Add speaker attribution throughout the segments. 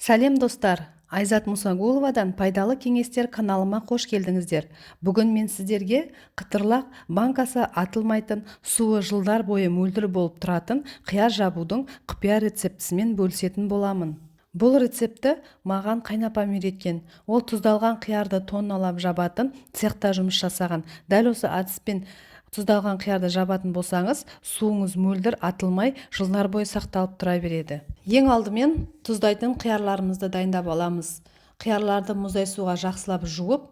Speaker 1: Сәлем достар, Айзат Мұсагуловадан пайдалы кеңестер каналыма қош келдіңіздер. Бүгін мен сіздерге қытырлақ банкасы атылмайтын, суы жылдар бойы мөлдір болып тұратын қияр жабудың құпия рецептісімен бөлісетін боламын. Бұл рецепті маған қайнапам үйреткен. Ол тұздалған қиярды тонналап жабатын цехта жұмыс жасаған. Дәл осы әдіспен тұздалған қиярды жабатын болсаңыз, суыңыз мөлдір атылмай, жылдар бойы сақталып тұра береді. Ең алдымен тұздайтын қиярларымызды дайындап аламыз. Қиярларды мұздай суға жақсылап жуып,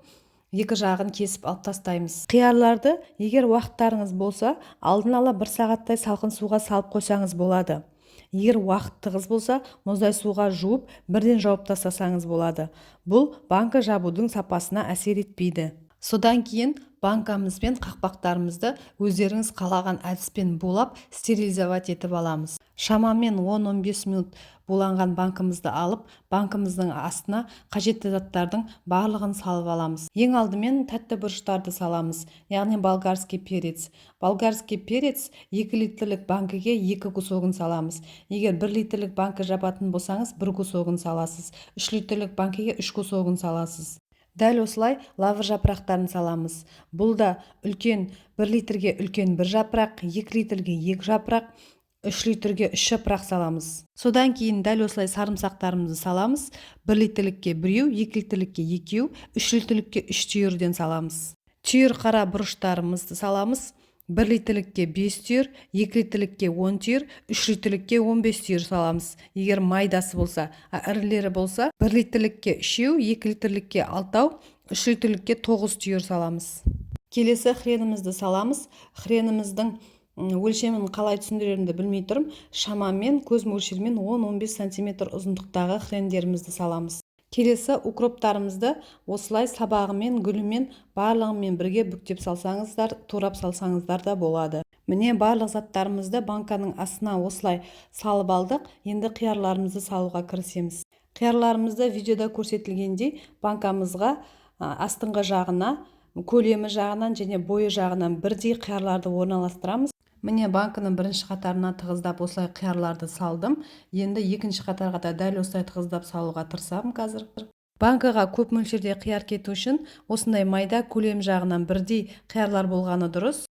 Speaker 1: екі жағын кесіп алып тастаймыз. Қиярларды, егер уақыттарыңыз болса, алдын ала 1 сағаттай салқын суға салып қойсаңыз болады. Егер уақыт тығыз болса, мұздай суға жуып, бірден жауып тастасаңыз болады. Бұл банка жабудың сапасына әсер етпейді. Содан кейін банкамыз бен қақпақтарымызды өздеріңіз қалаған әдіспен булап, стерилизовать етіп аламыз. Шамамен 10-15 минут буланған банкамызды алып, банкамыздың астына қажетті заттардың барлығын салып аламыз. Ең алдымен тәтті бұрыштарды саламыз, яғни болгарский перец. Болгарский перец 2 литрлік банкіге 2 кусогын саламыз. Егер 1 литрлік банкі жабатын болсаңыз, 1 кусогын саласыз. 3 литрлік банкіге 3 кусогын саласыз. Дәл осылай лавр жапырақтарын саламыз. Бұл да үлкен 1 литрге үлкен 1 жапырақ, 2 литрге 2 жапырақ, 3 литрге 3 жапырақ саламыз. Содан кейін дәл осылай сарымсақтарымызды саламыз. 1 литрлікке 1, 2 литрлікке 2, 3 литрлікке 3 түйірден саламыз. Түйір қара бұрыштарымызды саламыз. 1 литрлікке 5 түйір, 2 литрлікке 10 түйір, 3 литрлікке 15 түйір саламыз. Егер майдасы болса, ірілері болса, 1 литрлікке 3, 2 литрлікке 6, 3 литрлікке 9 түйір саламыз. Келесі хренімізді саламыз. Хреніміздің өлшемін қалай түсіндіремді білмей тұрмын. Шамамен көз мөлшермен 10-15 см ұзындықтағы хрендерімізді саламыз. Келесі укроптарымызды осылай сабағымен, гүлімен, барлығымен бірге бүктеп салсаңыздар, турап салсаңыздар да болады. Міне барлық заттарымызды банканың астына осылай салып алдық. Енді қиярларымызды салуға кірісеміз. Қиярларымызды видеода көрсетілгендей банкамызға астыңғы жағына, көлемі жағынан және бойы жағынан бірдей қиярларды орналастырамыз. Міне банкының бірінші қатарына тығыздап осылай қиярларды салдым. Енді екінші қатарға да дәл осылай тығыздап салуға тырысамын қазір. Банкаға көп мөлшерде қияр кету үшін осындай майда көлем жағынан бірдей қиярлар болғаны дұрыс.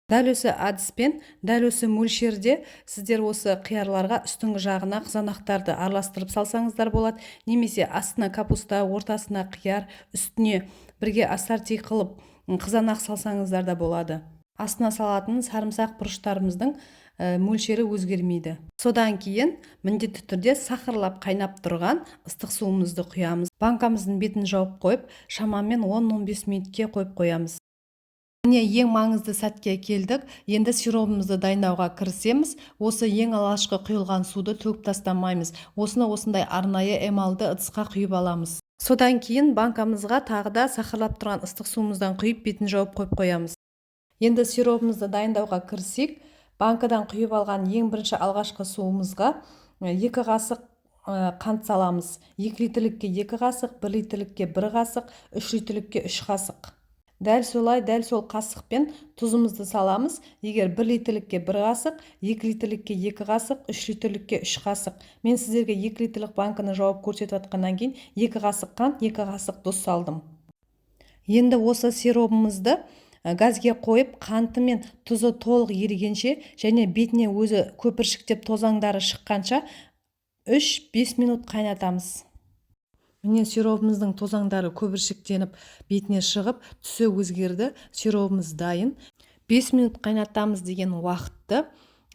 Speaker 1: Дәл осы әдіспен, дәл осы мөлшерде сіздер осы қиярларға үстіңгі жағына қызанақтарды араластырып салсаңыздар болады. Немесе астына капуста, ортасына қияр, үстіне бірге ассорти қылып қызанақ салсаңыздар да болады. Астына салатын сарымсақ бұрыштарымыздың мөлшері өзгермейді. Содан кейін міндетті түрде сақырлап қайнап тұрған ыстық суымызды құямыз. Банкамыздың бетін жауып қойып, шамамен 10-15 минутке қойып қоямыз. Міне ең маңызды сәтке келдік. Енді сиропымызды дайындауға кірісеміз. Осы ең алғашқы құйылған суды төгіп тастамаймыз. Осыны осындай арнайы эмалды ыдысқа құйып аламыз. Содан кейін банкамызға тағы да сақырлап тұрған ыстық суымыздан құйып бетін жауып қойып қоямыз. Енді сиропымызды дайындауға кірісек, банкадан құйып алған ең бірінші алғашқы суымызға 2 қасық қант саламыз. 2 литрлікке 2 қасық, 1 литрлікке 1 қасық, 3 литрлікке 3 қасық. Дәл солай, дәл сол қасықпен тұзымызды саламыз. Егер 1 литрлікке 1 қасық, 2 литрлікке 2 қасық, 3 литрлікке 3 қасық. Мен сіздерге 2 литрлік банканы жауып көрсетіп атқаннан кейін 2 қасық қант, 2 қасық тұз салдым. Енді осы сиропымызды газге қойып, қанты мен тұзы толық ерігенше және бетіне өзі көпіршіктеп тозаңдары шыққанша 3-5 минут қайнатамыз. Міне сиропымыздың тозаңдары көбіршіктеніп, бетіне шығып, түсі өзгерді. Сиропымыз дайын. 5 минут қайнатамыз деген уақытты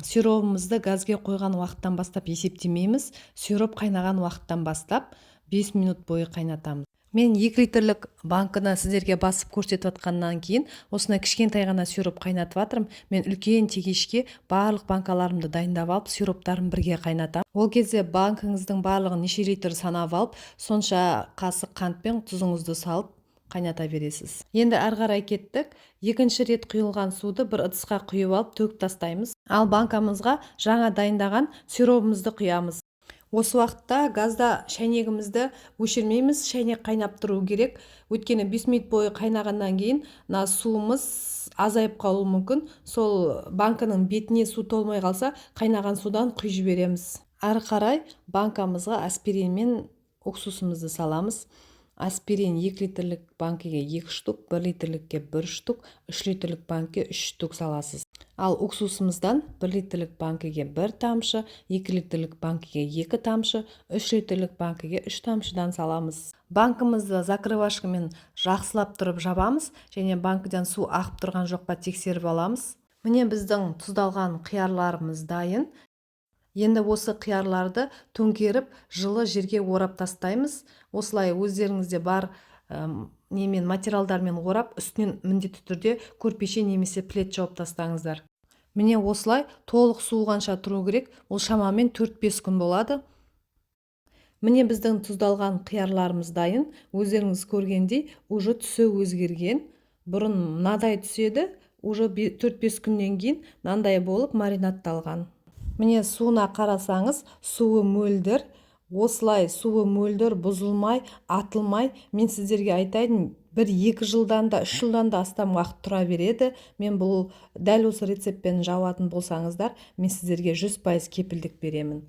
Speaker 1: сиропымызды газге қойған уақыттан бастап есептемейміз. Сироп қайнаған уақыттан бастап 5 минут бойы қайнатамыз. Мен 2 литрлік банкыны сіздерге басып көрсетіп атқаннан кейін осындай кішкентай ғана сироп қайнатып жатырмын. Мен үлкен тегешке барлық банкаларымды дайындап алып, сироптарын бірге қайнатам. Ол кезде банкыңыздың барлығын неше литр санап алып, сонша қасық қант пен тұзыңызды салып қайната бересіз. Енді ары қарай кеттік. Екінші рет құйылған суды бір ыдысқа құйып алып төгіп тастаймыз. Ал банкамызға жаңа дайындаған сиропымызды құямыз. Осы уақытта газда шәйнегімізді өшірмейміз, шәйнек қайнап тұру керек. Өйткені 5 минут бойы қайнағаннан кейін суымыз азайып қалуы мүмкін. Сол банканың бетіне су толмай қалса, қайнаған судан құйып жібереміз. Ары қарай банкамызға аспирин мен уксусымызды саламыз. Аспирин 2 литрлік банкіге 2 штук, 1 литрлікке 1 штук, 3 литрлік банкіге 3 штук саласыз. Ал уксусымыздан 1 литрлік банкіге 1 тамшы, 2 литрлік банкіге 2 тамшы, 3 литрлік банкіге 3 тамшыдан саламыз. Банкымызды закрывашкамен жақсылап тұрып жабамыз, және банкіден су ағып тұрған жоқ па тексеріп аламыз. Міне біздің тұздалған қиярларымыз дайын. Енді осы қиярларды төңкеріп жылы жерге орап тастаймыз. Осылай өздеріңізде бар немен материалдармен орап, үстінен міндетті түрде көрпеше немесе плед жауып тастаңыздар. Міне осылай толық суығанша тұру керек. Ол шамамен 4-5 күн болады. Міне біздің тұздалған қиярларымыз дайын. Өздеріңіз көргендей, уже түсі өзгерген. Бұрын мынадай түседі, уже 4-5 күннен кейін мынандай болып маринадталған. Міне суына қарасаңыз, суы мөлдір. Осылай суы мөлдір, бұзылмай, атылмай. Мен сіздерге айтайын, 1-2 жылдан да 3 жылдан да астам уақыт тұра береді. Мен бұл дәл осы рецептпен жауатын болсаңыздар, мен сіздерге 100% кепілдік беремін.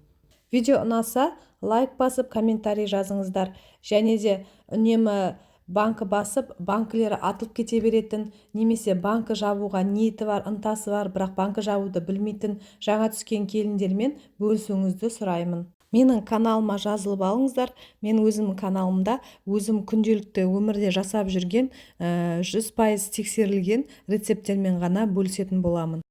Speaker 1: Видео ұнаса, лайк басып, комментарий жазыңыздар. Және де үнемі банкі басып, банкілері атылып кете беретін, немесе банкі жабуға ниеті бар, ынтасы бар, бірақ банкі жабуды білмейтін жаңа түскен келіндермен бөлісуіңізді сұраймын. Менің каналыма жазылып алыңыздар. Мен өзім каналымда өзім күнделікті өмірде жасап жүрген 100% тексерілген рецепттермен ғана бөлісетін боламын.